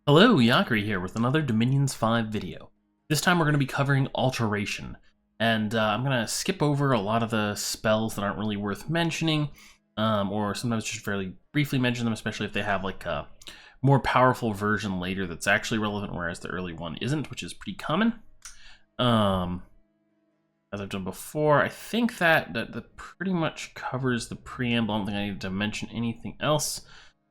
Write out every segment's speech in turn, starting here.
Hello, Yakri here with another Dominions 5 video. This time we're going to be covering Alteration, and I'm going to skip over a lot of the spells that aren't really worth mentioning, or sometimes just fairly briefly mention them, especially if they have like a more powerful version later that's actually relevant, whereas the early one isn't, which is pretty common. As I've done before, I think that pretty much covers the preamble. I don't think I need to mention anything else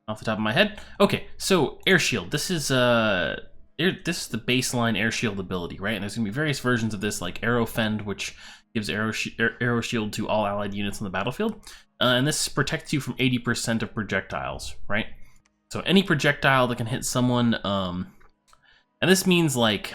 off the top of my head. Okay, so Air Shield. This is the baseline Air Shield ability, right? And there's gonna be various versions of this, like Arrow Fend, which gives Arrow Shield to all allied units on the battlefield, and this protects you from 80% of projectiles, right? So any projectile that can hit someone, and this means like,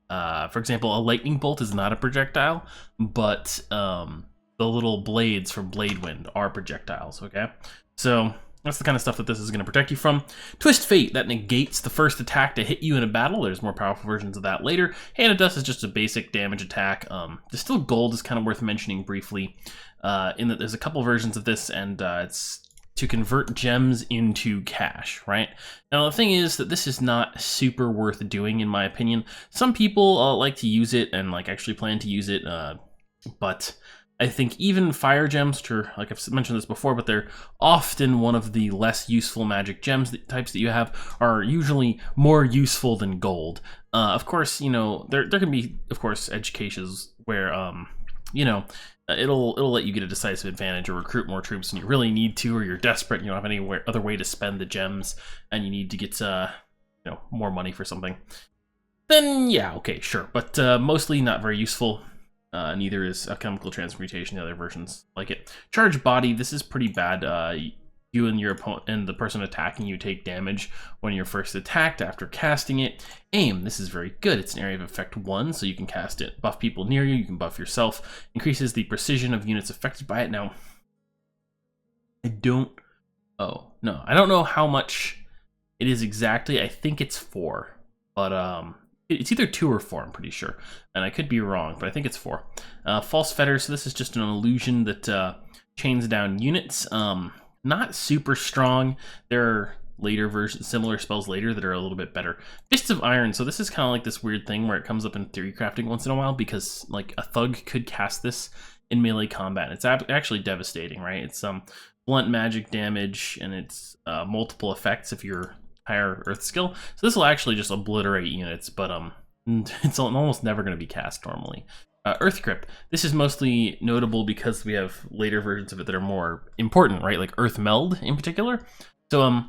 for example, a lightning bolt is not a projectile, but the little blades from Blade Wind are projectiles. Okay, so that's the kind of stuff that this is going to protect you from. Twist Fate, that negates the first attack to hit you in a battle. There's more powerful versions of that later. Hand of Dust is just a basic damage attack. Distill Gold is kind of worth mentioning briefly, in that there's a couple versions of this, and it's to convert gems into cash, right? Now, the thing is that this is not super worth doing, in my opinion. Some people like to use it and like actually plan to use it, but I think even fire gems, which are, like I've mentioned this before, but they're often one of the less useful magic gems types that you have, are usually more useful than gold. Of course, you know, there can be, of course, edge cases where, you know, it'll let you get a decisive advantage or recruit more troops when you really need to, or you're desperate, you don't have any other way to spend the gems, and you need to get, you know, more money for something. Then, yeah, okay, sure, but mostly not very useful. Neither is a chemical transmutation, the other versions like it. Charge Body, this is pretty bad. You and your opponent and the person attacking you take damage when you're first attacked after casting it. Aim, this is very good. It's an area of effect 1, so you can cast it. Buff people near you, you can buff yourself. Increases the precision of units affected by it. Now, I don't know how much it is exactly. I think it's 4, but it's either 2 or 4, I'm pretty sure. And I could be wrong, but I think it's 4. False Fetter, so this is just an illusion that chains down units. Not super strong. There are later versions, similar spells later that are a little bit better. Fists of Iron, so this is kind of like this weird thing where it comes up in theory crafting once in a while, because like a thug could cast this in melee combat. It's actually devastating, right? It's blunt magic damage, and it's multiple effects if you're higher earth skill. So this will actually just obliterate units, but it's almost never going to be cast normally. Earth Grip. This is mostly notable because we have later versions of it that are more important, right? Like Earth Meld in particular. So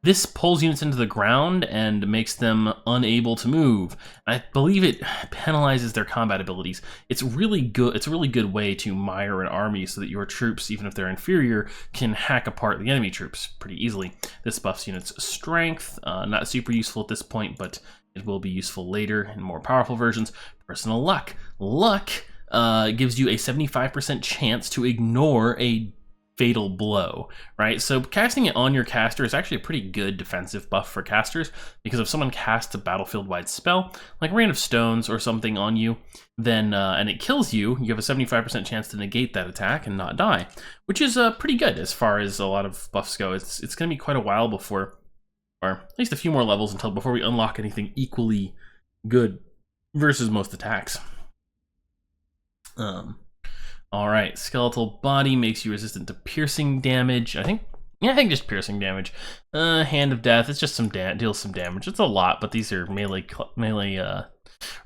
this pulls units into the ground and makes them unable to move. I believe it penalizes their combat abilities. It's really good. It's a really good way to mire an army so that your troops, even if they're inferior, can hack apart the enemy troops pretty easily. This buffs units' strength. Not super useful at this point, but it will be useful later in more powerful versions. Personal Luck. Luck gives you a 75% chance to ignore a fatal blow, right? So casting it on your caster is actually a pretty good defensive buff for casters, because if someone casts a battlefield-wide spell, like Rain of Stones or something on you, then and it kills you, you have a 75% chance to negate that attack and not die, which is pretty good as far as a lot of buffs go. It's going to be quite a while before, or at least a few more levels before we unlock anything equally good versus most attacks. All right, Skeletal Body makes you resistant to piercing damage. I think just piercing damage. Hand of Death, it's just deals some damage. It's a lot, but these are melee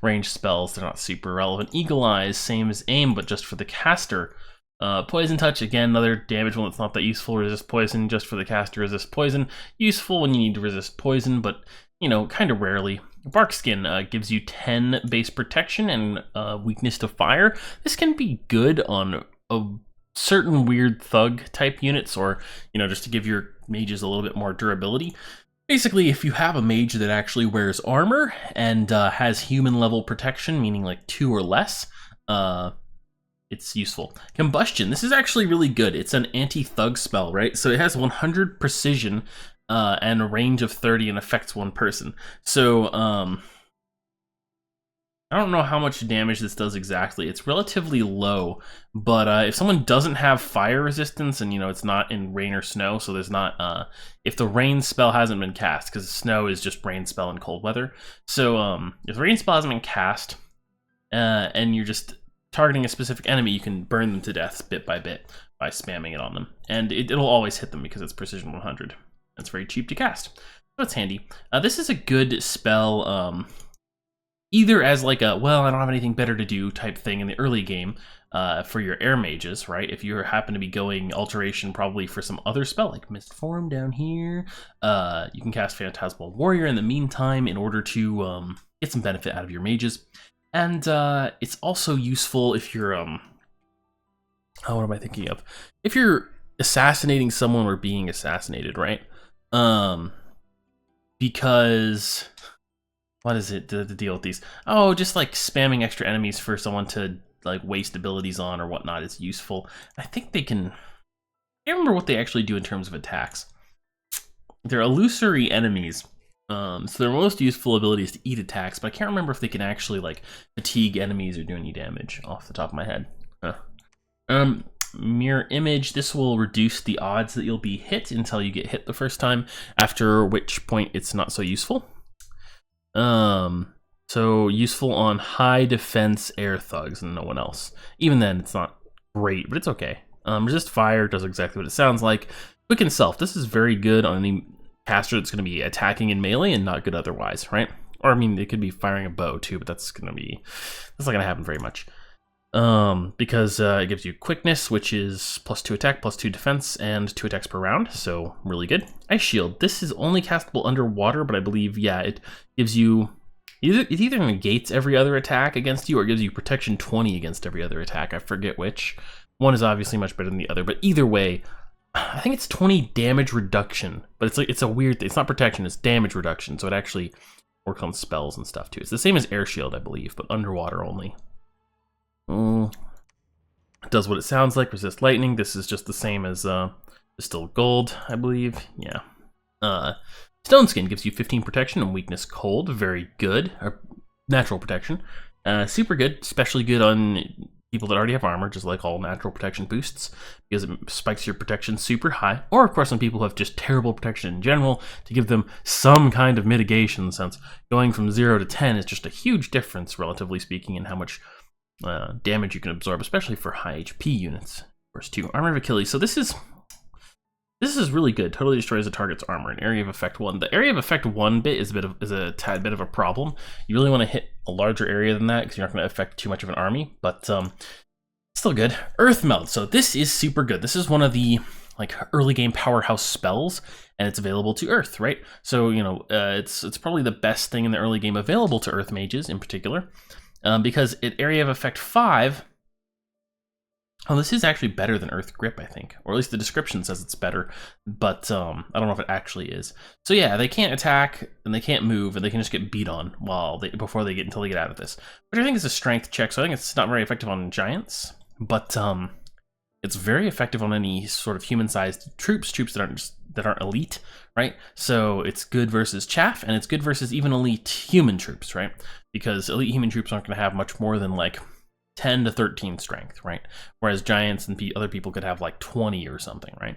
range spells. They're not super relevant. Eagle Eyes, same as Aim, but just for the caster. Poison Touch, again, another damage one that's not that useful. Resist poison just for the caster. Resist poison, useful when you need to resist poison, but you know, kind of rarely. Bark Skin gives you 10 base protection and weakness to fire. This can be good on a certain weird thug type units, or you know, just to give your mages a little bit more durability. Basically, if you have a mage that actually wears armor and has human level protection, meaning like 2 or less, it's useful. Combustion, this is actually really good. It's an anti-thug spell, right? So it has 100 precision and a range of 30 and affects one person. So I don't know how much damage this does exactly. It's relatively low, but if someone doesn't have fire resistance, and it's not in rain or snow, so there's not if the rain spell hasn't been cast, because snow is just rain spell in cold weather. So if the rain spell hasn't been cast, and you're just targeting a specific enemy, you can burn them to death bit by bit by spamming it on them, and it'll always hit them because it's precision 100. It's very cheap to cast, so that's handy. This is a good spell. Either as like a, well, I don't have anything better to do type thing in the early game for your air mages, right? If you happen to be going Alteration probably for some other spell, like Mist Form down here, you can cast Phantasmal Warrior in the meantime in order to get some benefit out of your mages. And it's also useful if you're, oh, what am I thinking of? If you're assassinating someone or being assassinated, right? Because... what is it to deal with these? Oh, just like spamming extra enemies for someone to like waste abilities on or whatnot is useful. I think they can... I can't remember what they actually do in terms of attacks. They're illusory enemies, so their most useful ability is to eat attacks, but I can't remember if they can actually like fatigue enemies or do any damage off the top of my head. Mirror Image, this will reduce the odds that you'll be hit until you get hit the first time, after which point it's not so useful. So useful on high defense air thugs and no one else. Even then, it's not great, but it's okay. Resist fire does exactly what it sounds like. Quicken Self, this is very good on any caster that's going to be attacking in melee and not good otherwise, right? Or I mean, they could be firing a bow too, but that's not going to happen very much. Because it gives you quickness, which is +2 attack, +2 defense, and 2 attacks per round, so really good. Ice Shield, this is only castable underwater, but I believe, yeah, it gives you... it either negates every other attack against you, or it gives you protection 20 against every other attack. I forget which. One is obviously much better than the other, but either way, I think it's 20 damage reduction, but it's a weird thing. It's not protection, it's damage reduction, so it actually works on spells and stuff too. It's the same as Air Shield, I believe, but underwater only. It does what it sounds like, resist lightning. This is just the same as Distilled Gold, I believe. Yeah. Stone Skin gives you 15 protection and weakness cold. Very good. Or natural protection. Super good, especially good on people that already have armor, just like all natural protection boosts, because it spikes your protection super high. Or, of course, on people who have just terrible protection in general, to give them some kind of mitigation, since going from 0 to 10 is just a huge difference, relatively speaking, in how much damage you can absorb, especially for high HP units. Of course, too. Armor of Achilles. So this is really good. Totally destroys a target's armor in Area of Effect 1. The Area of Effect 1 bit is a tad bit of a problem. You really want to hit a larger area than that because you're not going to affect too much of an army, but still good. Earth Melt. So this is super good. This is one of the like early game powerhouse spells, and it's available to Earth, right? So it's probably the best thing in the early game available to Earth mages in particular, because at Area of Effect 5. Oh, this is actually better than Earth Grip, I think. Or at least the description says it's better, but I don't know if it actually is. So yeah, they can't attack, and they can't move, and they can just get beat on until they get out of this. Which I think is a strength check, so I think it's not very effective on giants, but it's very effective on any sort of human-sized troops that aren't elite, right? So it's good versus chaff, and it's good versus even elite human troops, right? Because elite human troops aren't going to have much more than like 10 to 13 strength, right? Whereas giants and other people could have like 20 or something, right?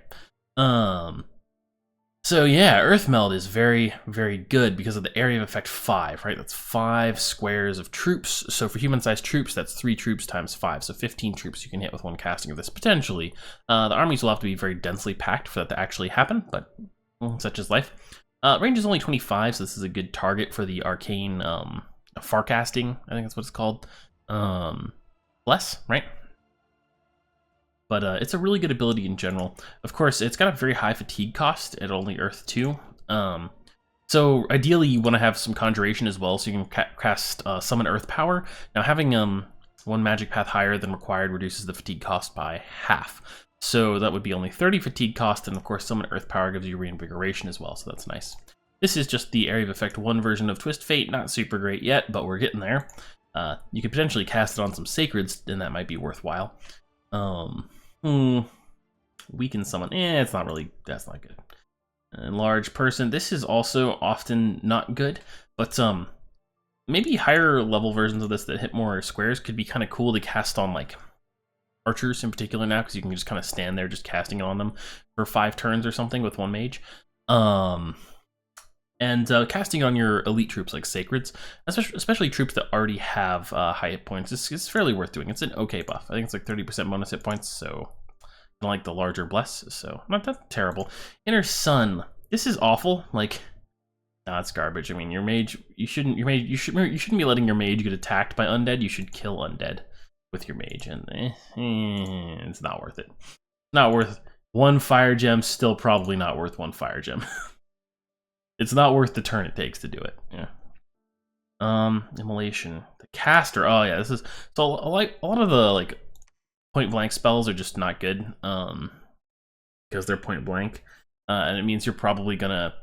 So yeah, Earth Meld is very, very good because of the Area of Effect 5, right? That's 5 squares of troops. So for human-sized troops, that's 3 troops times 5. So 15 troops you can hit with one casting of this, potentially. The armies will have to be very densely packed for that to actually happen, but such is life. Range is only 25, so this is a good target for the arcane farcasting, I think that's what it's called. Less, right? But it's a really good ability in general. Of course, it's got a very high fatigue cost at only Earth 2. So ideally, you want to have some Conjuration as well, so you can cast Summon Earth Power. Now, having one magic path higher than required reduces the fatigue cost by half. So that would be only 30 fatigue cost, and of course, Summon Earth Power gives you Reinvigoration as well, so that's nice. This is just the Area of Effect 1 version of Twist Fate. Not super great yet, but we're getting there. You could potentially cast it on some Sacreds, and that might be worthwhile. Weaken someone. It's not really, that's not good. Enlarge person. This is also often not good, but maybe higher level versions of this that hit more squares could be kind of cool to cast on like archers in particular now, because you can just kind of stand there just casting it on them for 5 turns or something with 1 mage. And casting on your elite troops like sacreds, especially troops that already have high hit points, is fairly worth doing. It's an okay buff. I think it's like 30% bonus hit points, so I like the larger bless, so not that terrible. Inner Sun, this is awful. Like, nah, it's garbage. I mean, your mage, you shouldn't be letting your mage get attacked by undead. You should kill undead with your mage, and it's not worth it. Not worth 1 fire gem. Still probably not worth 1 fire gem. It's not worth the turn it takes to do it. Yeah. Immolation. The caster. Oh yeah, this is so like a lot of the like point blank spells are just not good. Because they're point blank. And it means you're probably gonna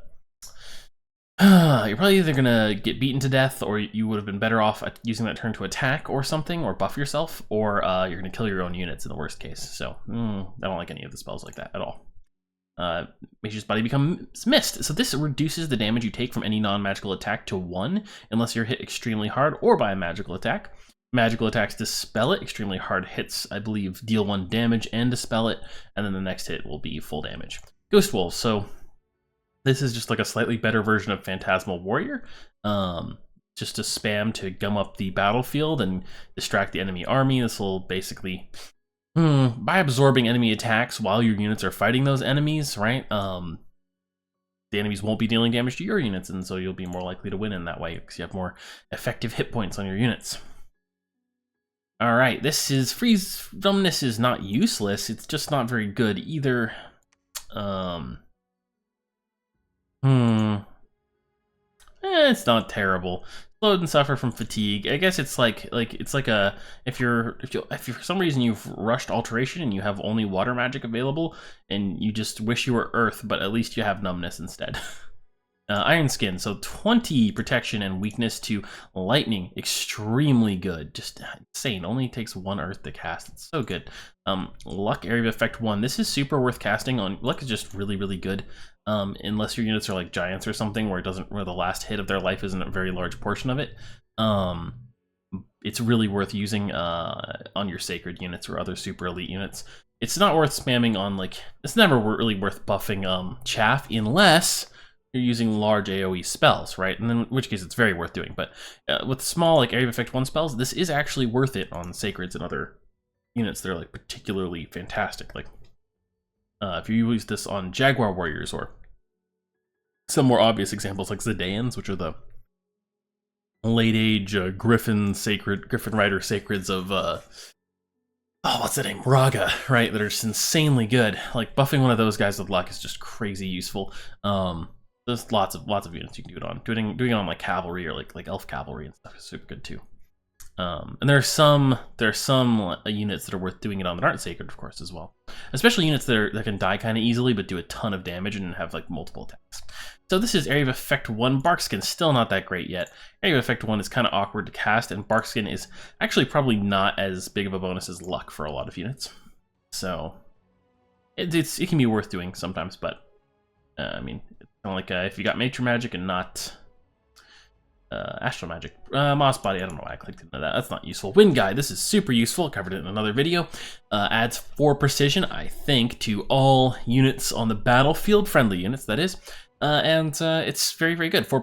either gonna get beaten to death, or you would have been better off using that turn to attack or something, or buff yourself, or you're gonna kill your own units in the worst case. So I don't like any of the spells like that at all. Mage's Body becomes mist. So this reduces the damage you take from any non-magical attack to 1, unless you're hit extremely hard or by a magical attack. Magical attacks dispel it. Extremely hard hits, I believe, deal 1 damage and dispel it, and then the next hit will be full damage. Ghost Wolves. So this is just like a slightly better version of Phantasmal Warrior. Just to spam to gum up the battlefield and distract the enemy army. This will basically... by absorbing enemy attacks while your units are fighting those enemies, right? The enemies won't be dealing damage to your units, and so you'll be more likely to win in that way because you have more effective hit points on your units. All right, this is Freeze Dumbness is not useless. It's just not very good either. It's not terrible. Load and suffer from fatigue. I guess it's like a if for some reason you've rushed Alteration and you have only water magic available and you just wish you were Earth, but at least you have numbness instead. Iron Skin, so 20 protection and weakness to lightning, extremely good, just insane. Only takes 1 Earth to cast. It's so good. Luck, area of effect 1. This is super worth casting on. Luck is just really good. Unless your units are like giants or something, where the last hit of their life isn't a very large portion of it. It's really worth using on your sacred units or other super elite units. It's not worth spamming on like. It's never really worth buffing chaff unless you're using large AoE spells, right? And then in which case it's very worth doing. But with small like area of effect 1 spells, this is actually worth it on sacreds and other units that are like particularly fantastic. Like if you use this on Jaguar Warriors or some more obvious examples like Zidans, which are the late age Griffin Rider sacreds of what's that name? Raga, right? That are just insanely good. Like buffing one of those guys with luck is just crazy useful. There's lots of units you can do it on. Doing it on like cavalry or like elf cavalry and stuff is super good too. And there are some units that are worth doing it on that aren't sacred, of course, as well. Especially units that can die kind of easily but do a ton of damage and have like multiple attacks. So this is area of effect 1. Barkskin, still not that great yet. Area of effect 1 is kind of awkward to cast, and Barkskin is actually probably not as big of a bonus as luck for a lot of units. So it can be worth doing sometimes, but I mean, it's kind of like if you got Nature Magic and not Astral Magic. Moss Body, I don't know why I clicked into that. That's not useful. Wind Guide, this is super useful. Covered it in another video. Adds 4 precision, I think, to all units on the battlefield, friendly units, that is. And it's very good. 4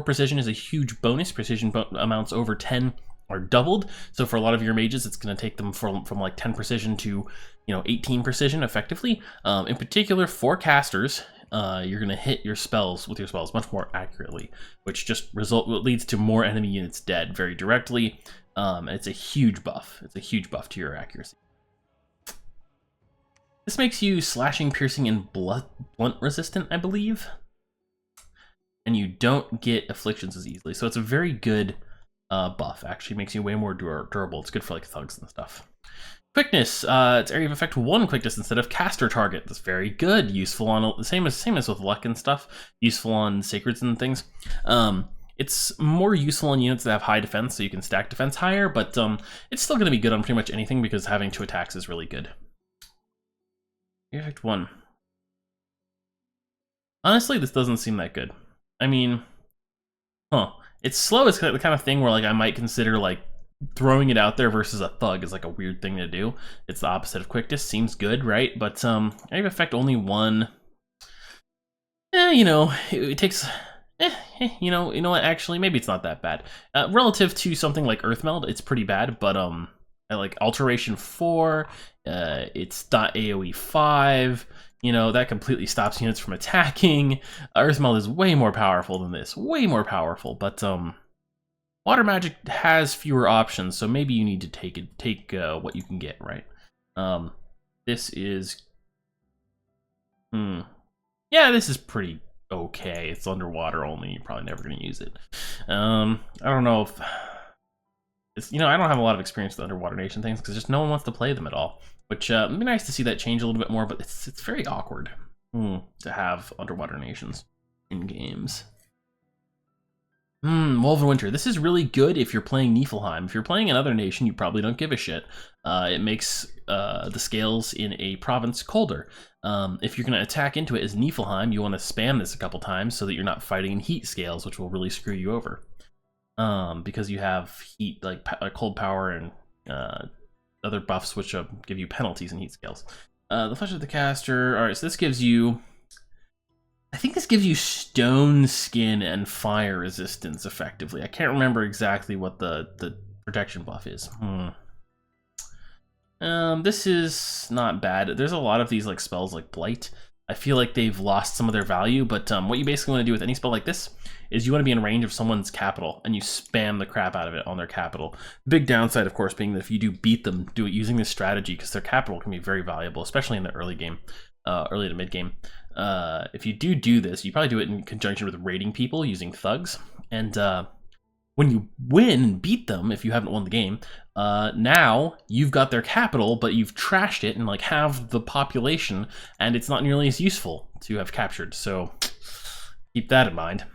precision is a huge bonus. Precision amounts over 10 are doubled. So for a lot of your mages, it's going to take them from like 10 precision to 18 precision effectively. In particular, for casters, you're going to hit your spells much more accurately, which just leads to more enemy units dead very directly. It's a huge buff. It's a huge buff to your accuracy. This makes you slashing, piercing, and blunt resistant, I believe. And you don't get afflictions as easily. So it's a very good buff. Actually makes you way more durable. It's good for like thugs and stuff. Quickness, it's area of effect 1 quickness instead of caster target. That's very good. Useful on the same as with luck and stuff. Useful on sacreds and things. It's more useful on units that have high defense, so you can stack defense higher, but it's still going to be good on pretty much anything because having 2 attacks is really good. Area of effect 1. Honestly, this doesn't seem that good. I mean, It's slow is the kind of thing where like I might consider like throwing it out there versus a thug is like a weird thing to do. It's the opposite of quickness. Seems good, right? But area of effect only one. You know, it takes. You know what? Actually, maybe it's not that bad. Relative to something like Earthmeld, it's pretty bad. But like Alteration 4, it's .AOE 5. You know, that completely stops units from attacking. Earthmeld is way more powerful than this, way more powerful. But water magic has fewer options, so maybe you need to take what you can get, right? This is, yeah, this is pretty okay. It's underwater only. You're probably never going to use it. I don't know if it's, you know, I don't have a lot of experience with underwater nation things because just no one wants to play them at all. Which it'd be nice to see that change a little bit more, but it's very awkward to have underwater nations in games. Woven Winter. This is really good if you're playing Niflheim. If you're playing another nation, you probably don't give a shit. It makes the scales in a province colder. If you're going to attack into it as Niflheim, you want to spam this a couple times so that you're not fighting in heat scales, which will really screw you over. Because you have heat, like cold power and other buffs which give you penalties in heat scales. The Flesh of the Caster. All right, so this gives you, I think this gives you stone skin and fire resistance effectively. I can't remember exactly what the protection buff is. This is not bad. There's a lot of these like spells like Blight. I feel like they've lost some of their value, but what you basically want to do with any spell like this is you want to be in range of someone's capital, and you spam the crap out of it on their capital. Big downside, of course, being that if you do beat them, do it using this strategy, because their capital can be very valuable, especially in the early game, early to mid game. If you do this, you probably do it in conjunction with raiding people using thugs, and when you win and beat them, if you haven't won the game, now you've got their capital, but you've trashed it and like have the population, and it's not nearly as useful to have captured. So keep that in mind.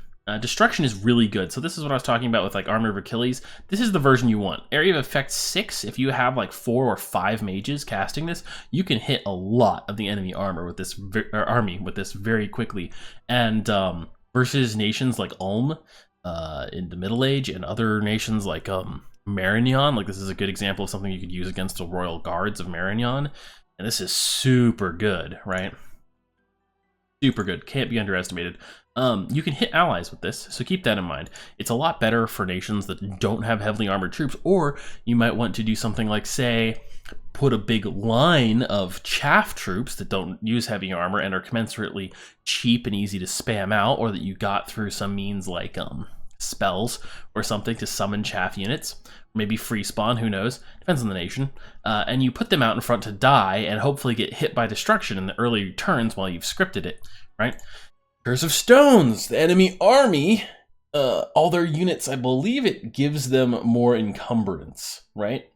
Destruction is really good. So this is what I was talking about with like Armor of Achilles. This is the version you want. Area of Effect 6, if you have like 4 or 5 mages casting this, you can hit a lot of the enemy armor with this, army with this very quickly. And versus nations like Ulm in the Middle Age and other nations like Marignan, like this is a good example of something you could use against the Royal Guards of Marignan. And this is super good, right? Super good, can't be underestimated. You can hit allies with this, so keep that in mind. It's a lot better for nations that don't have heavily armored troops, or you might want to do something like, say, put a big line of chaff troops that don't use heavy armor and are commensurately cheap and easy to spam out, or that you got through some means like spells or something to summon chaff units. Maybe free spawn, who knows? Depends on the nation. And you put them out in front to die and hopefully get hit by destruction in the early turns while you've scripted it, right? Curse of Stones, the enemy army, all their units, I believe it gives them more encumbrance, right?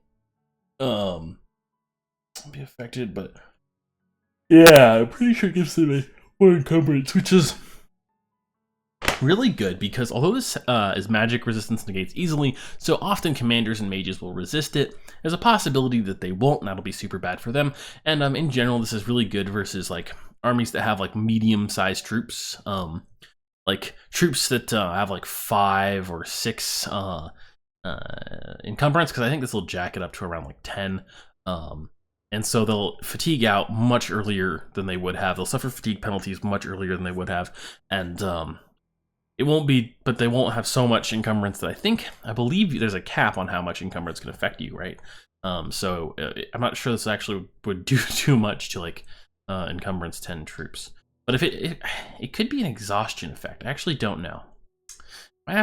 Be affected, but yeah, I'm pretty sure it gives them more encumbrance, which is really good because although this is magic, resistance negates easily, so often commanders and mages will resist it. There's a possibility that they won't, and that'll be super bad for them. And in general, this is really good versus like armies that have like medium-sized troops, like troops that have like 5 or 6 encumbrance, because I think this will jack it up to around like 10. And so they'll fatigue out much earlier than they would have. They'll suffer fatigue penalties much earlier than they would have, and it won't be, but they won't have so much encumbrance that I believe there's a cap on how much encumbrance can affect you, right? So I'm not sure this actually would do too much to like encumbrance 10 troops. But if it could be an exhaustion effect. I actually don't know. I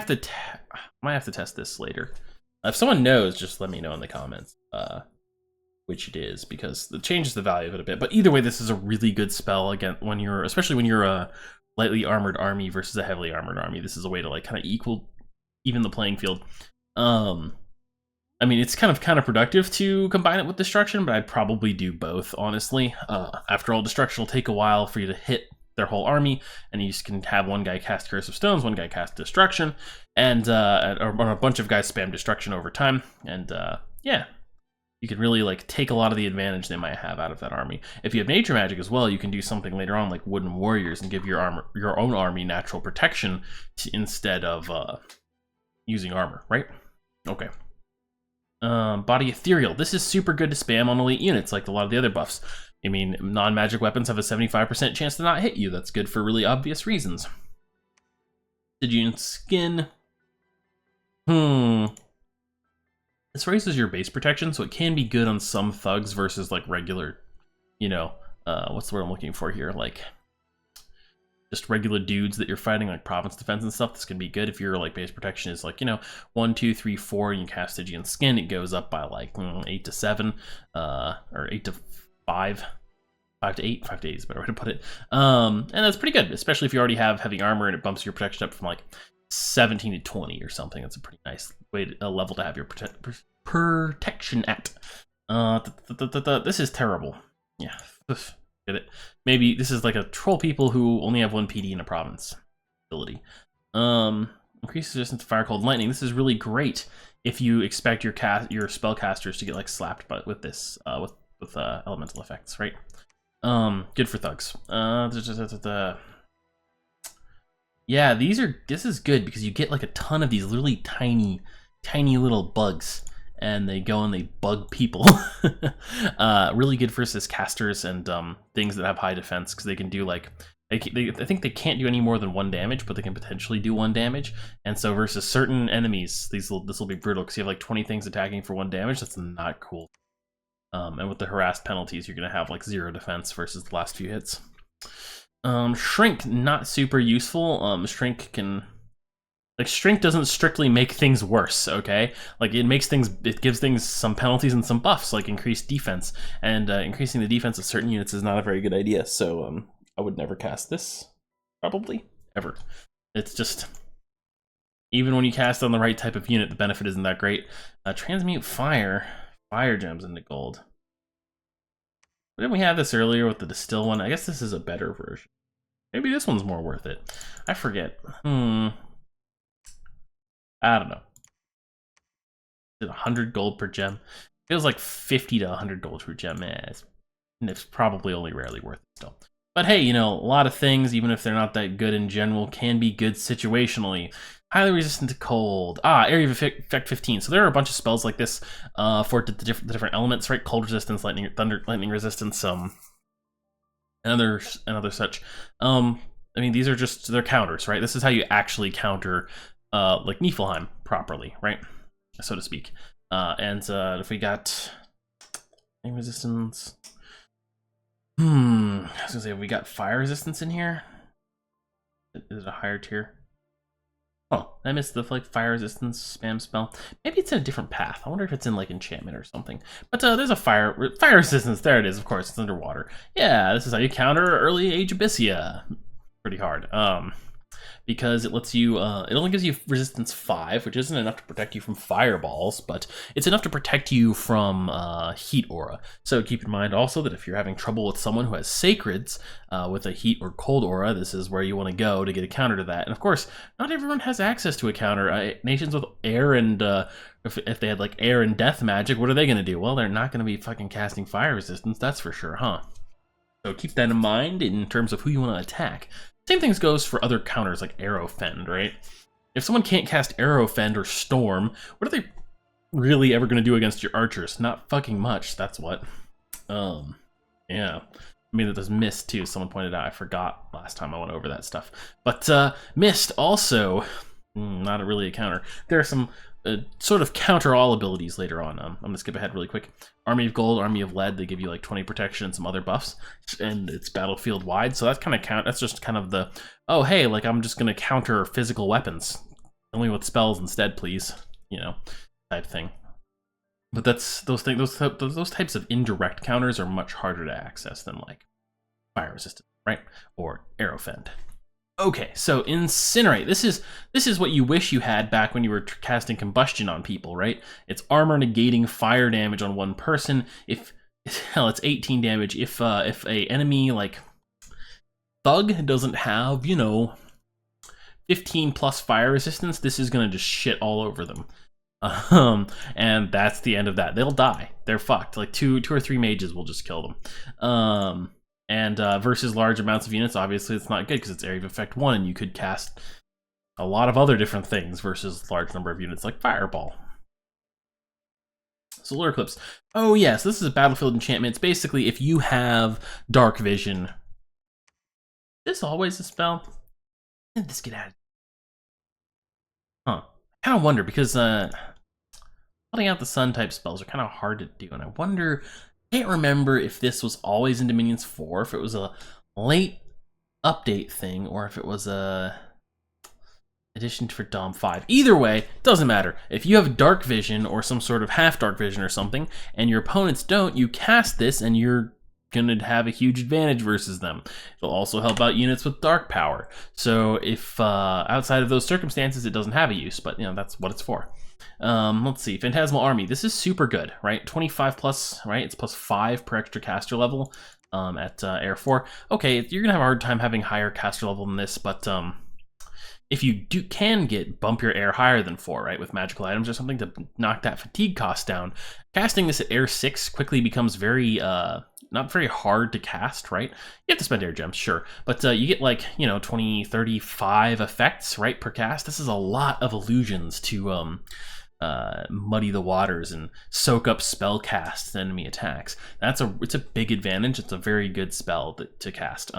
might have to test this later. If someone knows, just let me know in the comments which it is, because it changes the value of it a bit. But either way, this is a really good spell again especially when you're a lightly armored army versus a heavily armored army. This is a way to like kind of even the playing field. I mean, it's kind of counterproductive to combine it with destruction, but I'd probably do both, honestly. After all, destruction will take a while for you to hit their whole army, and you just can have one guy cast Curse of Stones, one guy cast destruction, and or a bunch of guys spam destruction over time. And yeah, you can really like take a lot of the advantage they might have out of that army. If you have nature magic as well, you can do something later on like Wooden Warriors and give your own army natural protection instead of using armor, right? Okay. Body Ethereal. This is super good to spam on elite units, like a lot of the other buffs. I mean, non-magic weapons have a 75% chance to not hit you. That's good for really obvious reasons. Stygian Skin. This raises your base protection, so it can be good on some thugs versus like regular, you know, what's the word I'm looking for here? Like just regular dudes that you're fighting, like province defense and stuff. This can be good if your like base protection is like, you know, 1, 2, 3, 4, and you cast Stygian Skin, it goes up by like 8 to 7, or 8 to 5. 5 to 8, 5 to 8 is a better way to put it. And that's pretty good, especially if you already have heavy armor and it bumps your protection up from like 17 to 20 or something. That's a pretty nice way to, level to have your protection at. This is terrible. Yeah, get it. Maybe this is like a troll people who only have 1 PD in a province ability. Increases resistance to fire, cold, lightning. This is really great if you expect your spellcasters to get like slapped with this with elemental effects, right? Good for thugs. Yeah, this is good because you get like a ton of these really tiny little bugs, and they go and they bug people. Really good versus casters and things that have high defense, because they can do like I think they can't do any more than 1 damage, but they can potentially do 1 damage. And so versus certain enemies, this will be brutal because you have like 20 things attacking for 1 damage. That's not cool. And with the harassed penalties, you're gonna have like 0 defense versus the last few hits. Shrink, not super useful. Shrink doesn't strictly make things worse, okay? Like it gives things some penalties and some buffs, like increased defense. And increasing the defense of certain units is not a very good idea. So I would never cast this, probably, ever. It's just, even when you cast on the right type of unit, the benefit isn't that great. Transmute fire gems into gold. Didn't we have this earlier with the distill one? I guess this is a better version. Maybe this one's more worth it. I forget. I don't know. Is it 100 gold per gem? Feels like 50 to 100 gold per gem. It's probably only rarely worth it still. But hey, you know, a lot of things, even if they're not that good in general, can be good situationally. Highly resistant to cold. Area of effect 15. So there are a bunch of spells like this for the different elements, right? Cold resistance, lightning resistance, and other such. I mean, these are just, they're counters, right? This is how you actually counter like Niflheim properly, right? So to speak. And if we got lightning resistance, I was gonna say, have we got fire resistance in here? Is it a higher tier? Oh, I missed the like fire resistance spam spell. Maybe it's in a different path. I wonder if it's in like enchantment or something. But there's a fire resistance. There it is. Of course, it's underwater. Yeah, this is how you counter early age Abyssia. Pretty hard. Because it lets you, it only gives you resistance 5, which isn't enough to protect you from fireballs, but it's enough to protect you from heat aura. So keep in mind also that if you're having trouble with someone who has sacreds with a heat or cold aura, this is where you want to go to get a counter to that. And of course, not everyone has access to a counter. Nations with air and, if they had like air and death magic, what are they going to do? Well, they're not going to be fucking casting fire resistance, that's for sure, huh? So keep that in mind in terms of who you want to attack. Same thing goes for other counters like Arrow Fend, right? If someone can't cast Arrow Fend or Storm, what are they really ever going to do against your archers? Not fucking much, that's what. Yeah. I mean, there's Mist too, someone pointed out. I forgot last time I went over that stuff. But Mist also, not really a counter. There are some sort of counter all abilities later on. I'm gonna skip ahead really quick. Army of Gold, Army of Lead, they give you like 20 protection and some other buffs, and it's battlefield wide, so that's kind of that's just kind of the, oh hey, like I'm just gonna counter physical weapons, only with spells instead, please, you know, type thing. But that's those types of indirect counters are much harder to access than like fire resistance, right, or Arrow Fend. Okay, so Incinerate. This is what you wish you had back when you were casting Combustion on people, right? It's armor negating fire damage on one person. If hell, it's 18 damage. If a enemy like Thug doesn't have, you know, 15 plus fire resistance, this is gonna just shit all over them. And that's the end of that. They'll die. They're fucked. Like two or three mages will just kill them. And versus large amounts of units, obviously it's not good because it's area of effect 1, and you could cast a lot of other different things versus large number of units like Fireball. Solar Eclipse. Oh yes, this is a battlefield enchantment. It's basically if you have Dark Vision. Is this always a spell? When did this get added? Huh. I kind of wonder because putting out the sun type spells are kind of hard to do, and I wonder. I can't remember if this was always in Dominions 4, if it was a late update thing, or if it was a addition for Dom 5. Either way, doesn't matter. If you have Dark Vision or some sort of half Dark Vision or something, and your opponents don't, you cast this and you're gonna have a huge advantage versus them. It'll also help out units with Dark Power. So if outside of those circumstances, it doesn't have a use, but that's what it's for. Let's see, Phantasmal Army. This is super good, right? 25 plus, right? It's plus 5 per extra caster level at Air 4. Okay, you're gonna have a hard time having higher caster level than this, but if you can bump your air higher than 4, right, with magical items or something to knock that fatigue cost down, casting this at air 6 quickly becomes very not very hard to cast, right? You have to spend air gems, sure, but you get like 20, 35 effects, right, per cast. This is a lot of illusions to muddy the waters and soak up spell casts and enemy attacks. It's a big advantage. It's a very good spell to cast.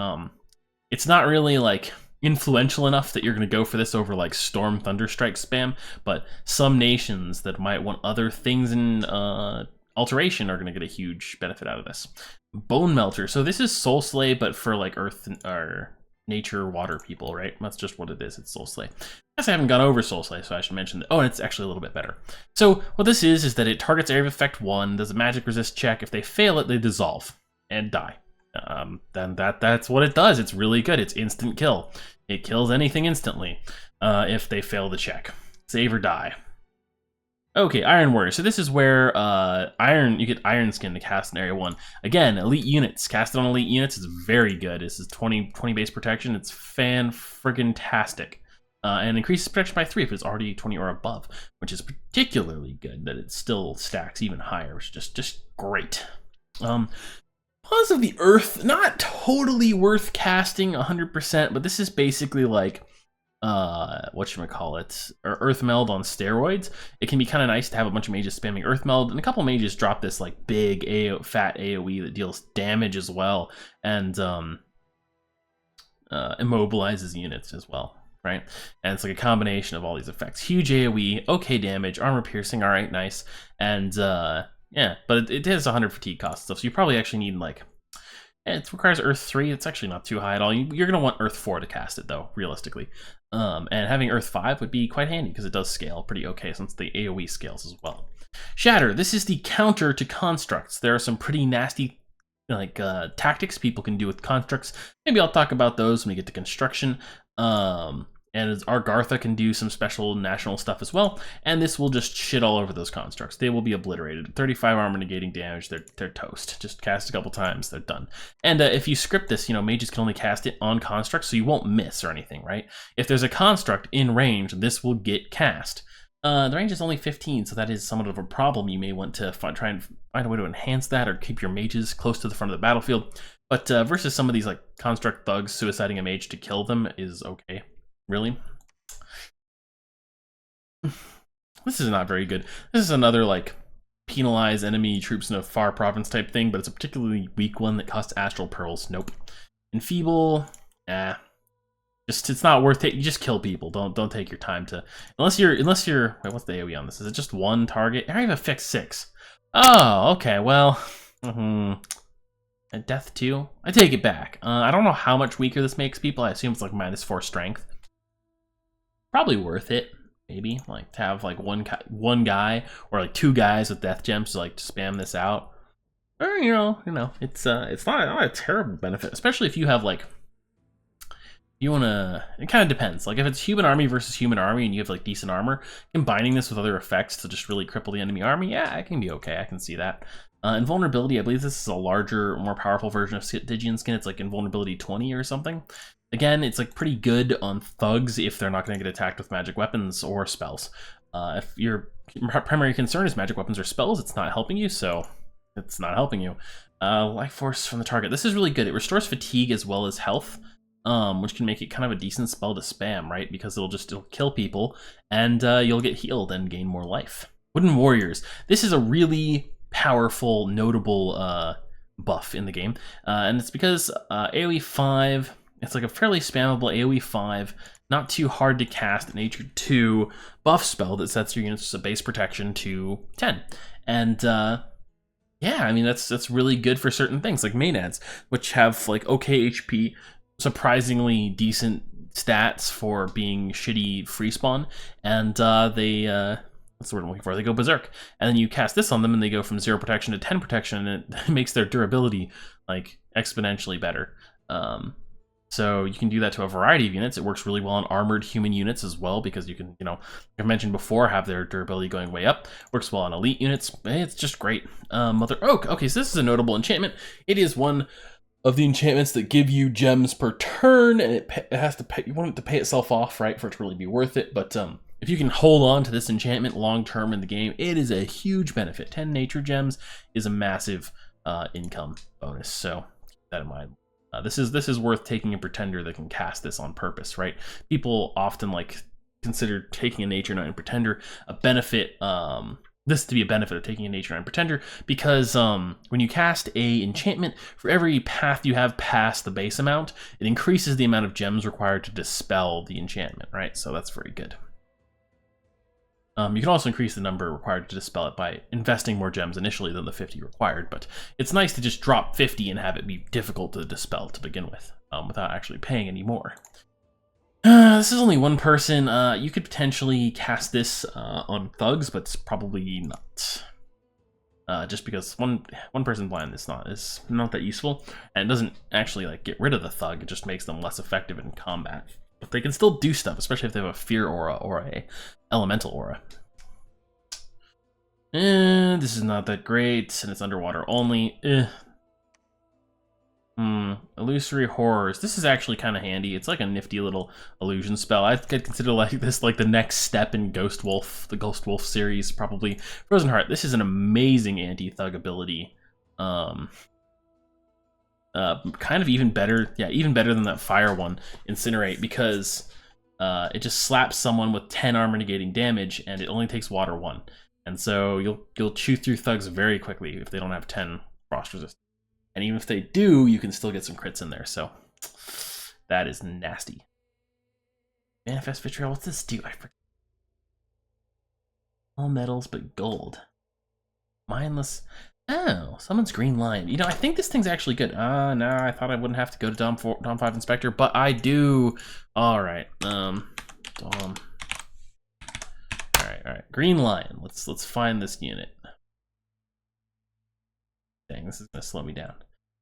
It's not really like influential enough that you're going to go for this over like Storm Thunderstrike spam, but some nations that might want other things in Alteration are going to get a huge benefit out of this. Bone Melter. So this is Soul Slay, but for like earth or nature water people, right? That's just what it is. It's Soul Slay. I guess I haven't gone over Soul Slay, so I should mention that. Oh, and it's actually a little bit better. So what this is that it targets area of effect 1, does a magic resist check. If they fail it, they dissolve and die. Then that's what it does. It's really good. It's instant kill. It kills anything instantly if they fail the check. Save or die. Okay, Iron Warrior. So this is where you get Iron Skin to cast in Area 1. Again, elite units. Cast it on elite units is very good. This is 20 base protection. It's fan-friggin-tastic. And increases protection by 3 if it's already 20 or above, which is particularly good that it still stacks even higher, which is just great. Paws of the Earth, not totally worth casting 100%, but this is basically like whatchamacallit, or Earth Meld on steroids. It can be kind of nice to have a bunch of mages spamming Earth Meld, and a couple mages drop this like big fat AoE that deals damage as well, and immobilizes units as well, right? And it's like a combination of all these effects. Huge AoE, okay damage, armor piercing, all right, nice, and yeah, but it has 100 fatigue cost stuff, so you probably actually need like, it requires Earth 3. It's actually not too high at all. You're going to want Earth 4 to cast it, though, realistically. And having Earth 5 would be quite handy, because it does scale pretty okay, since the AoE scales as well. Shatter. This is the counter to constructs. There are some pretty nasty like tactics people can do with constructs. Maybe I'll talk about those when we get to construction. And Argartha can do some special national stuff as well, and this will just shit all over those constructs. They will be obliterated. 35 armor negating damage, they're toast. Just cast a couple times, they're done. And if you script this, mages can only cast it on constructs, so you won't miss or anything, right? If there's a construct in range, this will get cast. The range is only 15, so that is somewhat of a problem. You may want to try and find a way to enhance that, or keep your mages close to the front of the battlefield. But versus some of these like construct thugs, suiciding a mage to kill them is okay. Really? This is not very good. This is another like penalize enemy troops in a far province type thing, but it's a particularly weak one that costs Astral Pearls. Nope. Enfeeble, it's not worth it. You just kill people. Don't take your time to unless you're wait, what's the AoE on this? Is it just one target? I don't even fix 6. Oh, okay. Well, and death 2. I take it back. I don't know how much weaker this makes people. I assume it's like -4 strength. Probably worth it, maybe, like to have like one guy or like 2 guys with death gems to like spam this out. Or it's not a terrible benefit, especially if you have like it kind of depends. Like if it's human army versus human army and you have like decent armor, combining this with other effects to just really cripple the enemy army, yeah, it can be okay. I can see that. Invulnerability, I believe this is a larger, more powerful version of Stygian Skin. It's like Invulnerability 20 or something. Again, it's like pretty good on thugs if they're not going to get attacked with magic weapons or spells. If your primary concern is magic weapons or spells, it's not helping you, so it's not helping you. Life Force from the target. This is really good. It restores fatigue as well as health. which can make it kind of a decent spell to spam, right? Because it'll kill people, and you'll get healed and gain more life. Wooden Warriors. This is a really powerful, notable buff in the game, and it's because AoE 5. It's like a fairly spammable AoE 5, not too hard to cast, Nature 2 buff spell that sets your units base protection to 10, and yeah, I mean that's really good for certain things like Maenads, which have like okay HP, surprisingly decent stats for being shitty free spawn, and they what's the word I'm looking for? They go berserk, and then you cast this on them, and they go from 0 protection to 10 protection, and it makes their durability like exponentially better. So you can do that to a variety of units. It works really well on armored human units as well, because you can, like I mentioned before, have their durability going way up. Works well on elite units. It's just great. Mother Oak. Okay, so this is a notable enchantment. It is one of the enchantments that give you gems per turn, and it has to pay. You want it to pay itself off, right, for it to really be worth it. But if you can hold on to this enchantment long term in the game, it is a huge benefit. 10 nature gems is a massive income bonus. So keep that in mind. This is worth taking a pretender that can cast this on purpose, right? People often like consider taking a nature 9 pretender a benefit. This to be a benefit of taking a nature 9 pretender, because when you cast a enchantment, for every path you have past the base amount, it increases the amount of gems required to dispel the enchantment, right? So that's very good. You can also increase the number required to dispel it by investing more gems initially than the 50 required, but it's nice to just drop 50 and have it be difficult to dispel to begin with, without actually paying any more. This is only one person. You could potentially cast this on thugs, but it's probably not. Just because one person blind is not that useful, and it doesn't actually like get rid of the thug. It just makes them less effective in combat. But they can still do stuff, especially if they have a fear aura or a elemental aura. And this is not that great, and it's underwater only. Illusory Horrors. This is actually kind of handy. It's like a nifty little illusion spell. I could consider like this like the next step in Ghost Wolf, the Ghost Wolf series, probably. Frozen Heart. This is an amazing anti-thug ability. Kind of even better, yeah, even better than that fire one, Incinerate, because it just slaps someone with 10 armor negating damage, and it only takes water 1, and so you'll chew through thugs very quickly if they don't have 10 frost resistance, and even if they do, you can still get some crits in there. So that is nasty. Manifest Vitriol. What's this do? I forget. All metals but gold. Mindless. Oh, summons Green Lion. I think this thing's actually good. No, I thought I wouldn't have to go to Dom 5 Inspector, but I do. All right. Dom. All right. Green Lion. Let's find this unit. Dang, this is gonna slow me down.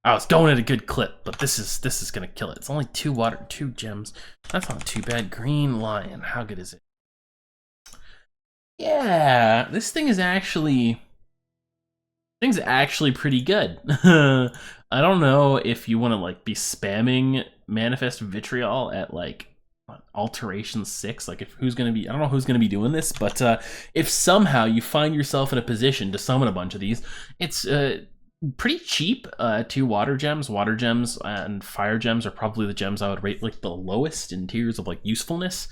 I was going at a good clip, but this is gonna kill it. It's only 2 gems. That's not too bad. Green Lion. How good is it? Yeah, this thing is actually. Thing's actually pretty good. I don't know if you want to like be spamming Manifest Vitriol at like Alteration 6. Like I don't know who's gonna be doing this, but if somehow you find yourself in a position to summon a bunch of these, it's pretty cheap. 2 water gems. Water gems and fire gems are probably the gems I would rate like the lowest in tiers of like usefulness.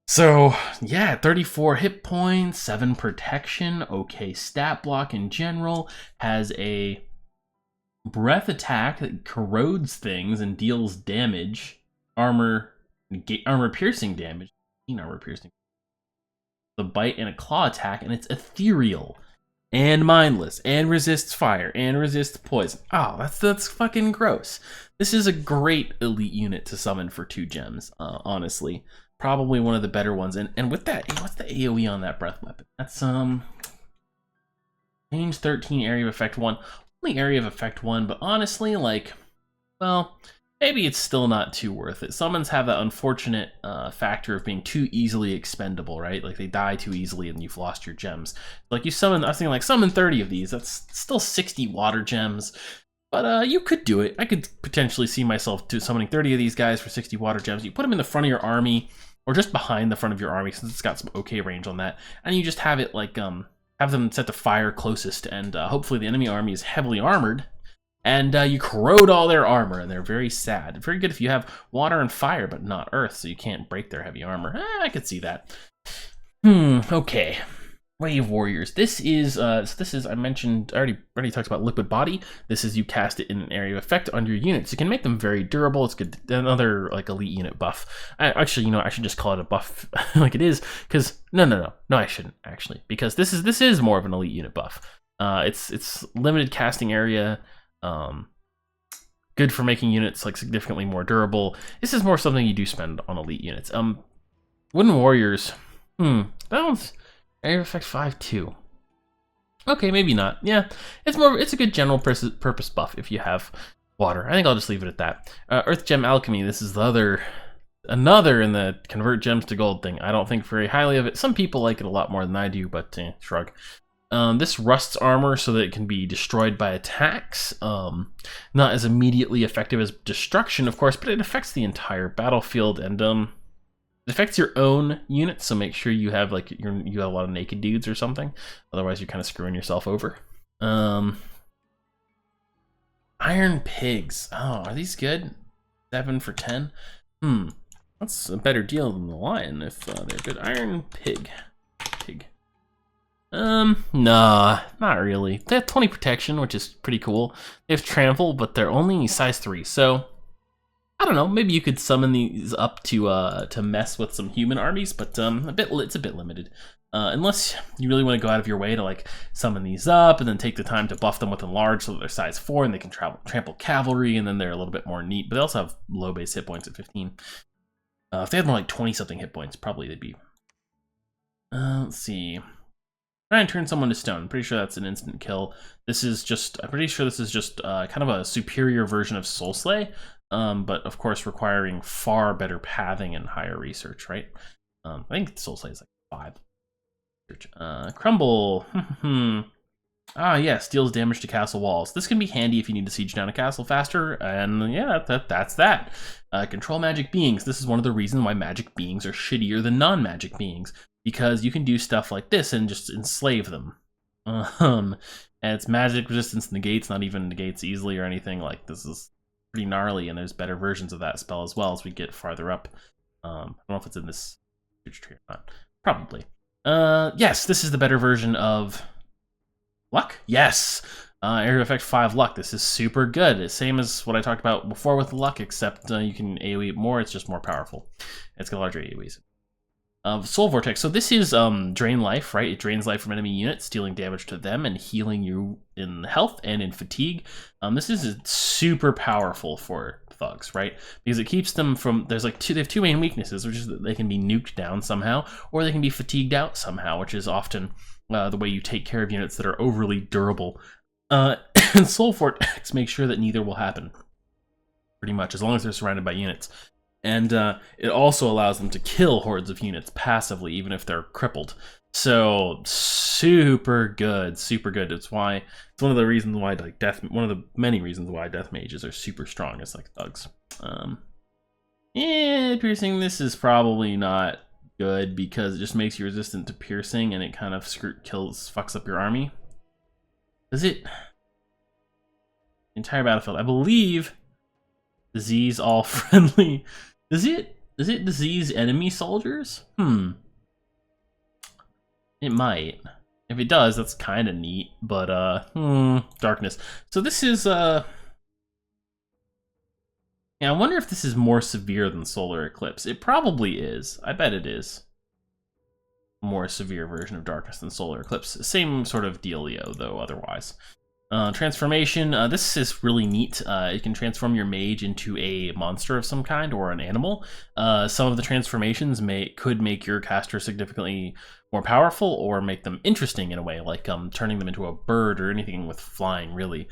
So, yeah, 34 hit points, 7 protection, okay stat block in general, has a breath attack that corrodes things and deals damage, armor piercing damage, armor piercing, the bite and a claw attack, and it's ethereal and mindless and resists fire and resists poison. Oh, that's fucking gross. This is a great elite unit to summon for 2 gems, honestly. Probably one of the better ones, and with that, what's the AoE on that breath weapon? That's range 13, area of effect 1, only area of effect 1, but honestly, like, well, maybe it's still not too worth it. Summons have that unfortunate factor of being too easily expendable, right? Like they die too easily and you've lost your gems. Like you summon, I was thinking like summon 30 of these. That's still 60 water gems. But you could do it. I could potentially see myself summoning 30 of these guys for 60 water gems. You put them in the front of your army, or just behind the front of your army, since it's got some okay range on that, and you just have it like have them set to fire closest, and hopefully the enemy army is heavily armored, And you corrode all their armor, and they're very sad. Very good if you have water and fire, but not earth, so you can't break their heavy armor. I could see that. Okay. Wave Warriors. This is I mentioned, I already talked about Liquid Body. This is you cast it in an area of effect on your units. You can make them very durable. It's good. Another like elite unit buff. Actually, I should just call it a buff like it is, because no, I shouldn't actually, because this is more of an elite unit buff. It's limited casting area. Good for making units like significantly more durable. This is more something you do spend on elite units. Wooden Warriors. That one's area effect 5/2. Okay, maybe not. Yeah, it's a good general purpose buff if you have water. I think I'll just leave it at that. Earth Gem Alchemy. This is another in the convert gems to gold thing. I don't think very highly of it. Some people like it a lot more than I do, but shrug. This rusts armor so that it can be destroyed by attacks. Not as immediately effective as destruction, of course, but it affects the entire battlefield, and it affects your own units, so make sure you have like you have a lot of naked dudes or something. Otherwise, you're kind of screwing yourself over. Ironpigs. Oh, are these good? 7 for 10. That's a better deal than the lion if they're good. Ironpig. Nah, not really. They have 20 protection, which is pretty cool. They have trample, but they're only size 3, so I don't know. Maybe you could summon these up to mess with some human armies, but it's a bit limited. Unless you really want to go out of your way to like summon these up and then take the time to buff them with enlarge so that they're size 4 and they can trample cavalry, and then they're a little bit more neat. But they also have low base hit points at 15. If they had more like 20 something hit points, probably they'd be. Let's see. Try and turn someone to stone. I'm pretty sure that's an instant kill. I'm pretty sure this is just kind of a superior version of Soul Slay, but of course requiring far better pathing and higher research, right? I think Soul Slay is like 5. Crumble. Yes, deals damage to castle walls. This can be handy if you need to siege down a castle faster, and yeah, that's that. Control magic beings. This is one of the reasons why magic beings are shittier than non-magic beings, because you can do stuff like this and just enslave them. And it's magic resistance negates, not even negates easily or anything. Like, this is pretty gnarly, and there's better versions of that spell as well as we get farther up. I don't know if it's in this huge tree or not. Probably. Yes, this is the better version of Luck? Yes! Area effect 5 Luck. This is super good. Same as what I talked about before with Luck, except you can AoE it more. It's just more powerful. It's got larger AoEs. Soul Vortex. So this is drain life, right? It drains life from enemy units, dealing damage to them and healing you in health and in fatigue. This is super powerful for thugs, right? Because it keeps them from, they have two main weaknesses, which is that they can be nuked down somehow, or they can be fatigued out somehow, which is often the way you take care of units that are overly durable. And Soul Vortex makes sure that neither will happen, pretty much, as long as they're surrounded by units. And it also allows them to kill hordes of units passively, even if they're crippled. So super good, super good. It's one of the reasons why one of the many reasons why death mages are super strong as like thugs. Piercing. This is probably not good because it just makes you resistant to piercing, and it kind of fucks up your army. Is it entire battlefield? I believe disease all friendly. Is it disease enemy soldiers? It might. If it does, that's kind of neat, but darkness. So this is yeah, I wonder if this is more severe than Solar Eclipse. It probably is. I bet it is. More severe version of darkness than Solar Eclipse. Same sort of dealio though otherwise. Transformation, this is really neat. It can transform your mage into a monster of some kind or an animal. Some of the transformations could make your caster significantly more powerful or make them interesting in a way, like turning them into a bird or anything with flying, really,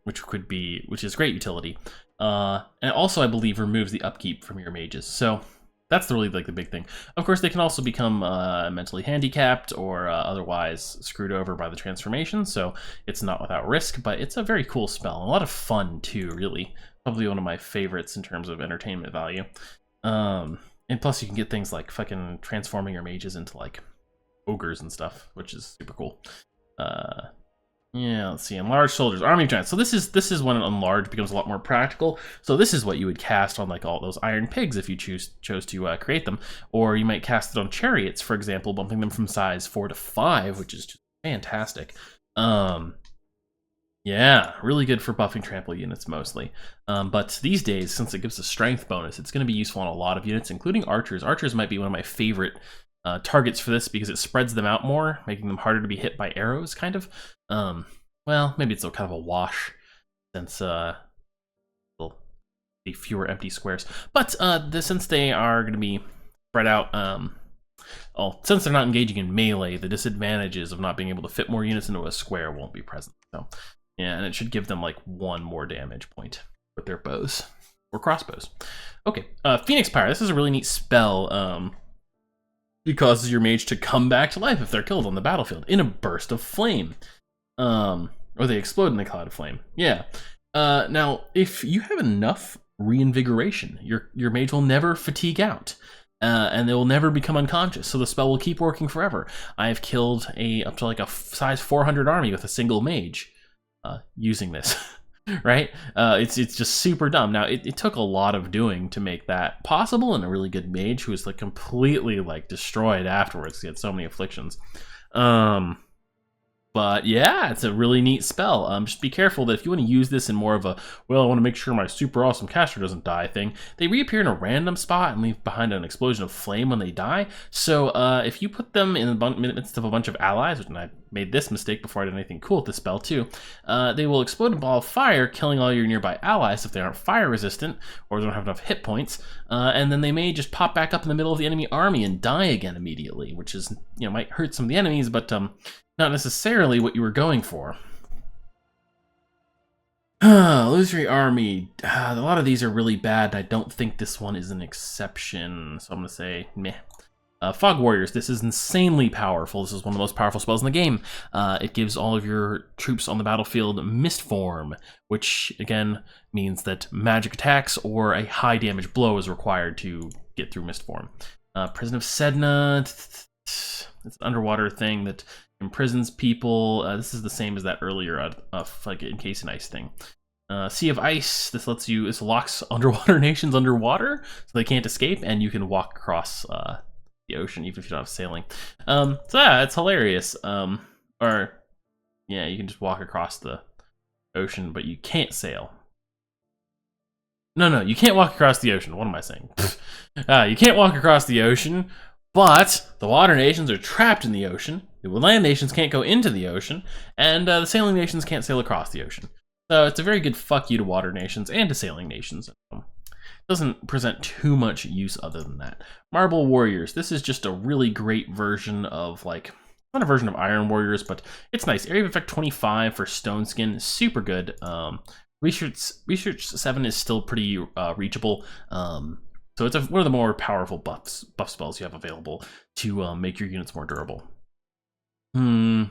which is great utility. And also, I believe, removes the upkeep from your mages. So that's really like the big thing. Of course, they can also become mentally handicapped or otherwise screwed over by the transformation, so it's not without risk, but it's a very cool spell. A lot of fun, too, really. Probably one of my favorites in terms of entertainment value. And plus, you can get things like fucking transforming your mages into, like, ogres and stuff, which is super cool. Yeah, let's see. Enlarged soldiers, army giants. So this is when enlarged becomes a lot more practical. So this is what you would cast on like all those Ironpigs if you chose to create them, or you might cast it on chariots, for example, bumping them from size 4 to 5, which is just fantastic. Yeah, really good for buffing trample units mostly. But these days, since it gives a strength bonus, it's going to be useful on a lot of units, including archers. Archers might be one of my favorite targets for this because it spreads them out more, making them harder to be hit by arrows, kind of. Well, maybe it's kind of a wash since there'll be fewer empty squares. But since they are going to be spread out, since they're not engaging in melee, the disadvantages of not being able to fit more units into a square won't be present. So, yeah, and it should give them like 1 more damage point with their bows or crossbows. Okay, Phoenix Pyre. This is a really neat spell. It causes your mage to come back to life if they're killed on the battlefield in a burst of flame. Or they explode in a cloud of flame. Yeah. Now, if you have enough reinvigoration, your mage will never fatigue out. And they will never become unconscious, so the spell will keep working forever. I've killed up to like a size 400 army with a single mage using this. Right? It's just super dumb. Now, it took a lot of doing to make that possible, and a really good mage who was like completely like destroyed afterwards. He had so many afflictions. But yeah, it's a really neat spell. Just be careful that if you want to use this in more of a, well, I want to make sure my super awesome caster doesn't die thing, they reappear in a random spot and leave behind an explosion of flame when they die. So if you put them in the midst of a bunch of allies, which I made this mistake before I did anything cool with this spell too, they will explode a ball of fire, killing all your nearby allies if they aren't fire resistant or they don't have enough hit points. And then they may just pop back up in the middle of the enemy army and die again immediately, which is, might hurt some of the enemies, but not necessarily what you were going for. Illusory Army. A lot of these are really bad, and I don't think this one is an exception, so I'm going to say meh. Fog Warriors. This is insanely powerful. This is one of the most powerful spells in the game. It gives all of your troops on the battlefield Mist Form, which, again, means that magic attacks or a high damage blow is required to get through Mist Form. Prison of Sedna. It's an underwater thing that imprisons people. This is the same as that earlier like encase in ice thing. Sea of Ice. This locks underwater nations underwater so they can't escape, and you can walk across the ocean even if you don't have sailing. So yeah, it's hilarious. Or yeah, you can just walk across the ocean, but you can't sail. No, you can't walk across the ocean. What am I saying? You can't walk across the ocean, but the water nations are trapped in the ocean. The land nations can't go into the ocean, and the sailing nations can't sail across the ocean. So it's a very good fuck you to water nations and to sailing nations. It doesn't present too much use other than that. Marble Warriors. This is just a really great version of, like, not a version of Iron Warriors, but it's nice. Area of Effect 25 for Stone Skin. Super good. Research 7 is still pretty reachable. So it's one of the more powerful buff spells you have available to make your units more durable. I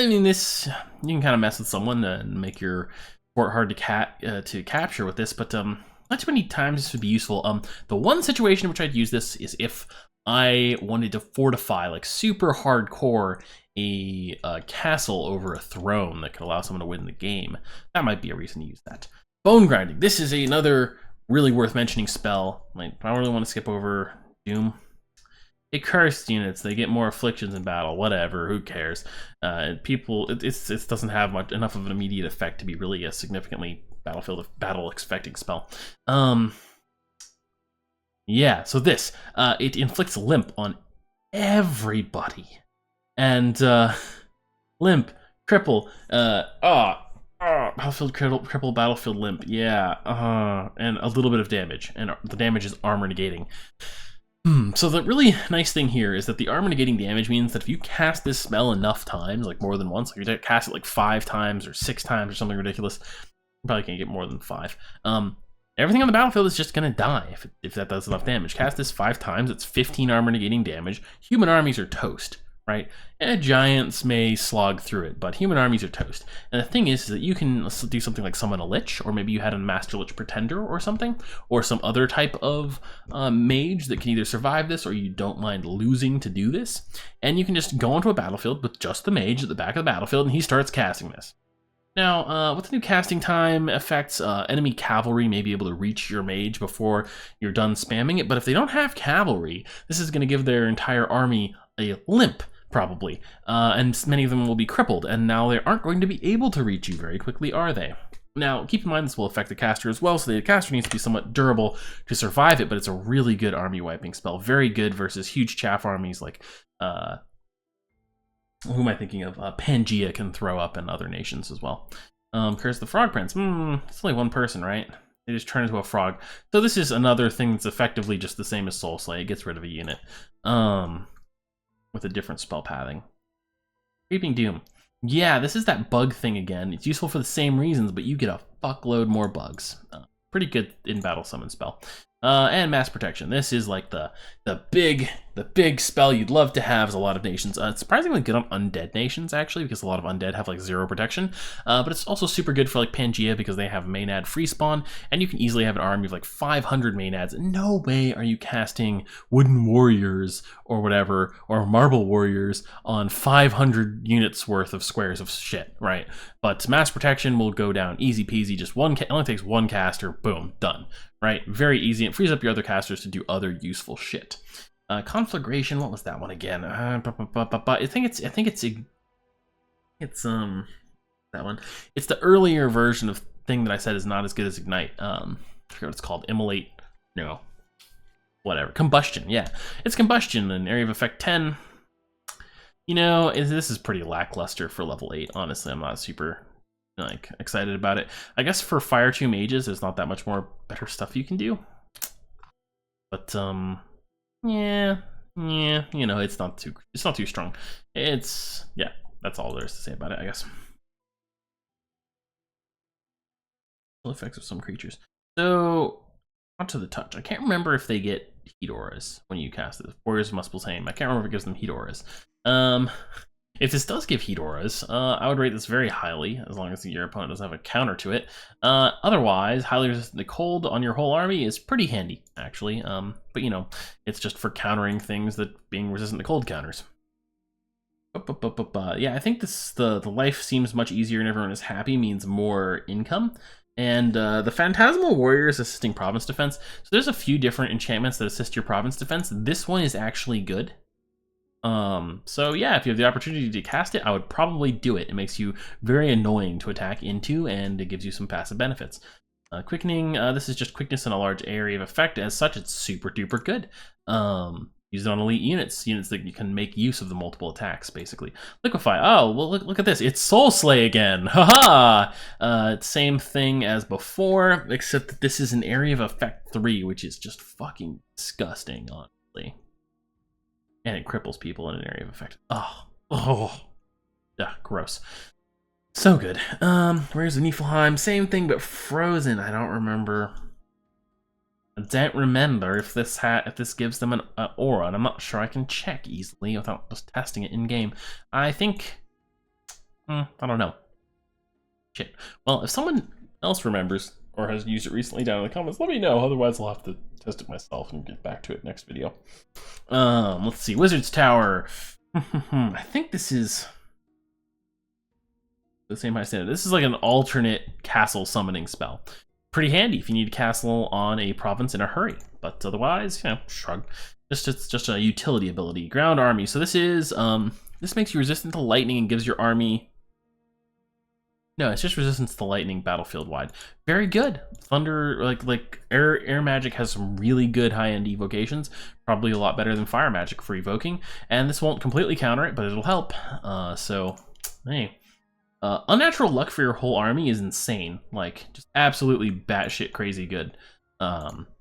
mean, this, you can kind of mess with someone and make your fort hard to capture with this, but not too many times this would be useful. The one situation in which I'd use this is if I wanted to fortify, like super hardcore, a castle over a throne that could allow someone to win the game. That might be a reason to use that. Bone Grinding. This is another really worth mentioning spell. Like, I don't really want to skip over Doom. It cursed units, they get more afflictions in battle, whatever, who cares? It doesn't have enough of an immediate effect to be really a significantly battle expecting spell. Yeah, so this, it inflicts limp on everybody. And limp, cripple, battlefield cripple, battlefield limp, yeah, and a little bit of damage, and the damage is armor negating. So the really nice thing here is that the armor negating damage means that if you cast this spell enough times, like more than once, like you cast it like 5 times or 6 times or something ridiculous, you probably can't get more than 5. Everything on the battlefield is just gonna die if that does enough damage. Cast this 5 times, it's 15 armor negating damage. Human armies are toast, right? And giants may slog through it, but human armies are toast. And the thing is that you can do something like summon a lich, or maybe you had a Master Lich Pretender or something, or some other type of mage that can either survive this or you don't mind losing to do this. And you can just go onto a battlefield with just the mage at the back of the battlefield, and he starts casting this. Now, with the new casting time effects, enemy cavalry may be able to reach your mage before you're done spamming it, but if they don't have cavalry, this is going to give their entire army a limp, probably, and many of them will be crippled, and now they aren't going to be able to reach you very quickly, are they? Now, keep in mind this will affect the caster as well, so the caster needs to be somewhat durable to survive it, but it's a really good army wiping spell. Very good versus huge chaff armies like, who am I thinking of? Pangea can throw up in other nations as well. Curse the Frog Prince. It's only one person, right? They just turn into a frog. So this is another thing that's effectively just the same as Soul Slay. It gets rid of a unit. With a different spell pathing. Creeping Doom. Yeah, this is that bug thing again. It's useful for the same reasons, but you get a fuckload more bugs. Pretty good in battle summon spell. And Mass Protection. This is like the big spell you'd love to have as a lot of nations. It's surprisingly good on undead nations, actually, because a lot of undead have like 0 protection. But it's also super good for like Pangea because they have Maenad free spawn, and you can easily have an army of like 500 Maenads. No way are you casting Wooden Warriors or whatever, or Marble Warriors on 500 units worth of squares of shit, right? But Mass Protection will go down easy peasy, just it only takes one caster, boom, done, right? Very easy. It frees up your other casters to do other useful shit. Conflagration, what was that one again? I think it's that one. It's the earlier version of thing that I said is not as good as Ignite. I forget what it's called. Immolate, no, whatever. Combustion, yeah. It's Combustion, an area of effect 10. You know, this is pretty lackluster for level 8. Honestly, I'm not super like excited about it. I guess for Fire 2 mages, there's not that much more better stuff you can do. But yeah, you know, it's not too strong. It's, yeah, that's all there is to say about it, I guess. Effects of some creatures. So onto the touch. I can't remember if they get heat auras when you cast it. Warriors of Multiple Same. I can't remember if it gives them heat auras. If this does give heat auras, I would rate this very highly, as long as your opponent doesn't have a counter to it. Otherwise, highly resistant to cold on your whole army is pretty handy, actually. But you know, it's just for countering things that being resistant to cold counters. Yeah, I think the life seems much easier and everyone is happy means more income. And the Phantasmal Warrior is assisting province defense. So there's a few different enchantments that assist your province defense. This one is actually good. So yeah, if you have the opportunity to cast it, I would probably do it. It makes you very annoying to attack into, and it gives you some passive benefits. Quickening, this is just quickness in a large area of effect. As such, it's super duper good. Use it on elite units that you can make use of the multiple attacks, basically. Liquefy, oh, well, look at this. It's Soul Slay again, haha! Same thing as before, except that this is an area of effect 3, which is just fucking disgusting, honestly. And it cripples people in an area of effect. Gross. So good. Where's the Niflheim? Same thing, but frozen. I don't remember. I don't remember if this gives them an aura, and I'm not sure I can check easily without just testing it in game. I think, I don't know. Shit. Well, if someone else remembers or has used it recently down in the comments, let me know. Otherwise, I'll have to test it myself and get back to it next video. Let's see, Wizard's Tower. I think this is the same high standard. This is like an alternate castle summoning spell. Pretty handy if you need a castle on a province in a hurry, but otherwise, you know, shrug. It's just a utility ability. Ground Army. So this is this makes you resistant to lightning and gives your army. No, it's just resistance to lightning battlefield wide. Very good. Thunder, like air magic has some really good high-end evocations. Probably a lot better than fire magic for evoking. And this won't completely counter it, but it'll help. So, hey. Unnatural luck for your whole army is insane. Like, just absolutely batshit crazy good.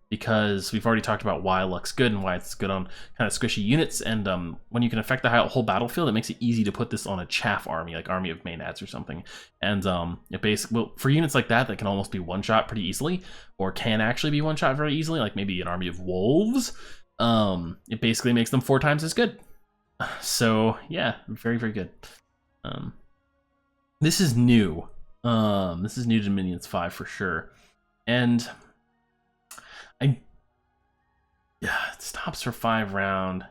Because we've already talked about why luck's good and why it's good on kind of squishy units. And when you can affect the whole battlefield, it makes it easy to put this on a chaff army, like Army of Maenads or something. And it basically, well, for units like that can almost be one-shot pretty easily, or can actually be one-shot very easily, like maybe an Army of Wolves, it basically makes them 4 times as good. So yeah, very, very good. This is new. This is new to Minions 5 for sure. And yeah, it stops for 5 round.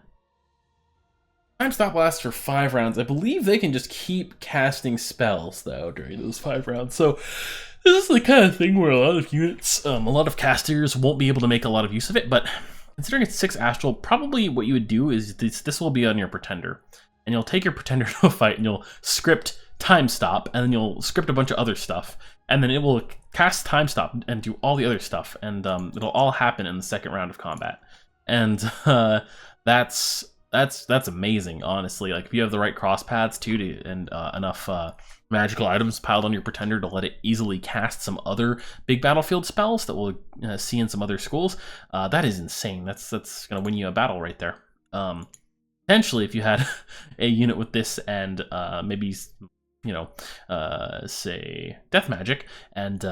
Time stop lasts for 5 rounds. I believe they can just keep casting spells though during those 5 rounds. So this is the kind of thing where a lot of units, a lot of casters won't be able to make a lot of use of it. But considering it's 6 astral, probably what you would do is this will be on your pretender, and you'll take your pretender to a fight and you'll script time stop, and then you'll script a bunch of other stuff, and then it will cast time stop and do all the other stuff, and it'll all happen in the second round of combat. And that's amazing, honestly. Like if you have the right cross paths too, and enough magical items piled on your pretender to let it easily cast some other big battlefield spells that we'll see in some other schools, that is insane. That's gonna win you a battle right there. Potentially, if you had a unit with this and maybe, you know, say Death Magic and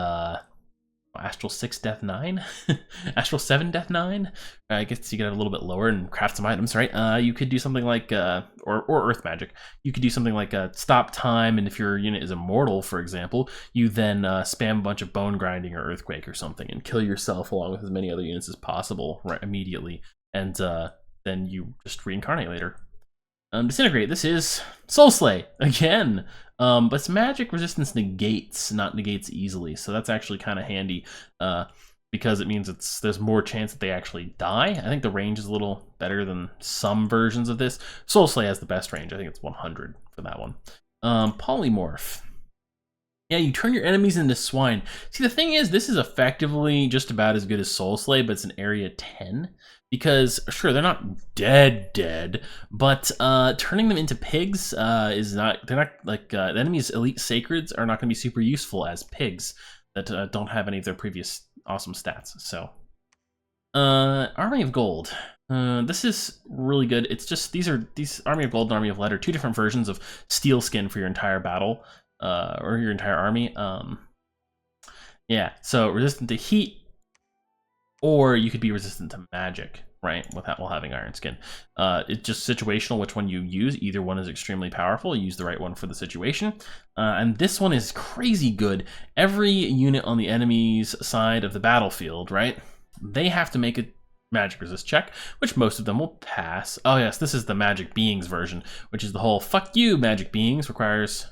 Astral 6 Death 9, Astral 7 Death 9, I guess you get it a little bit lower and craft some items, right? You could do something like, or Earth Magic, you could do something like stop time, and if your unit is immortal, for example, you then spam a bunch of Bone Grinding or Earthquake or something and kill yourself along with as many other units as possible right immediately, and then you just reincarnate later. Disintegrate, this is Soul Slay again, but it's magic resistance negates, not negates easily, so that's actually kind of handy, because it means there's more chance that they actually die. I think the range is a little better than some versions of this. Soul Slay has the best range. I think it's 100 for that one. Polymorph. Yeah, you turn your enemies into swine. See, the thing is, this is effectively just about as good as Soul Slay, but it's an area 10. Because, sure, they're not dead, but turning them into pigs is not, they're not, like, the enemy's elite sacreds are not going to be super useful as pigs that don't have any of their previous awesome stats. So, Army of Gold. This is really good. It's just, these Army of Gold and Army of Lead are two different versions of steel skin for your entire battle, or your entire army. Yeah, so resistant to heat, or you could be resistant to magic, right, while having iron skin. It's just situational which one you use. Either one is extremely powerful. You use the right one for the situation. And this one is crazy good. Every unit on the enemy's side of the battlefield, right, they have to make a magic resist check, which most of them will pass. Oh yes, this is the magic beings version, which is the whole fuck you magic beings, requires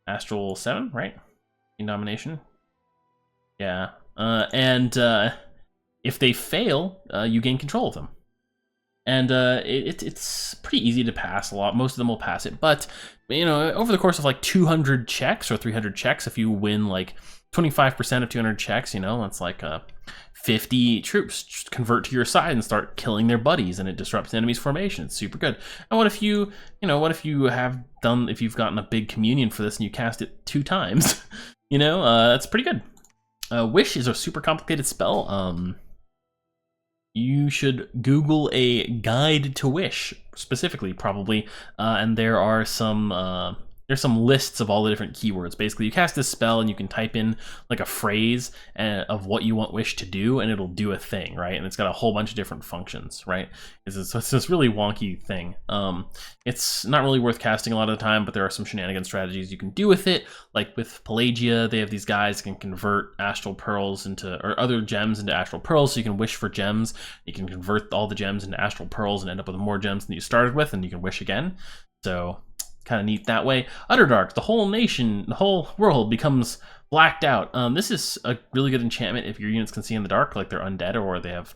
Astral 7, right? In nomination. Yeah. If they fail, you gain control of them. And it's pretty easy to pass a lot. Most of them will pass it. But, you know, over the course of like 200 checks or 300 checks, if you win like 25% of 200 checks, you know, that's like 50 troops just convert to your side and start killing their buddies, and it disrupts the enemy's formation. It's super good. And what if you know, if you've gotten a big communion for this and you cast it 2 times, you know, that's pretty good. Wish is a super complicated spell. You should Google a guide to Wish, specifically, probably, and there's some lists of all the different keywords. Basically, you cast this spell and you can type in like a phrase of what you want Wish to do, and it'll do a thing, right? And it's got a whole bunch of different functions, right? It's this really wonky thing. It's not really worth casting a lot of the time, but there are some shenanigan strategies you can do with it. Like with Pelagia, they have these guys that can convert astral pearls or other gems into astral pearls, so you can wish for gems. You can convert all the gems into astral pearls and end up with more gems than you started with, and you can wish again. So kind of neat that way. Underdark, the whole nation, the whole world becomes blacked out. This is a really good enchantment if your units can see in the dark, like they're undead or they have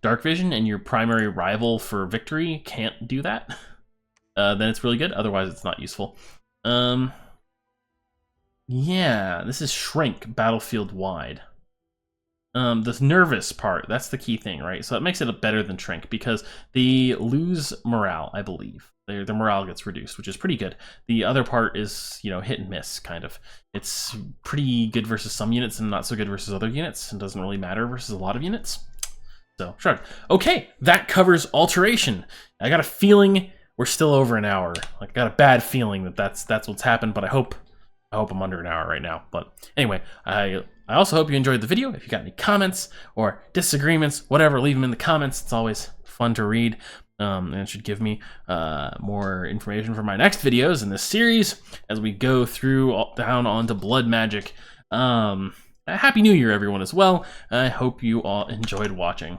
dark vision, and your primary rival for victory can't do that. Then it's really good. Otherwise, it's not useful. Yeah, this is Shrink battlefield wide. The nervous part, that's the key thing, right? So it makes it better than Shrink because they lose morale, I believe. Their morale gets reduced, which is pretty good. The other part is, you know, hit and miss, kind of. It's pretty good versus some units and not so good versus other units. It doesn't really matter versus a lot of units. So, sure. Okay, that covers Alteration. I got a feeling we're still over an hour. Like, I got a bad feeling that's what's happened, but I hope I'm under an hour right now. But anyway, I also hope you enjoyed the video. If you got any comments or disagreements, whatever, leave them in the comments. It's always fun to read. and it should give me more information for my next videos in this series as we go through down onto blood magic. Happy New Year, everyone, as well. I hope you all enjoyed watching.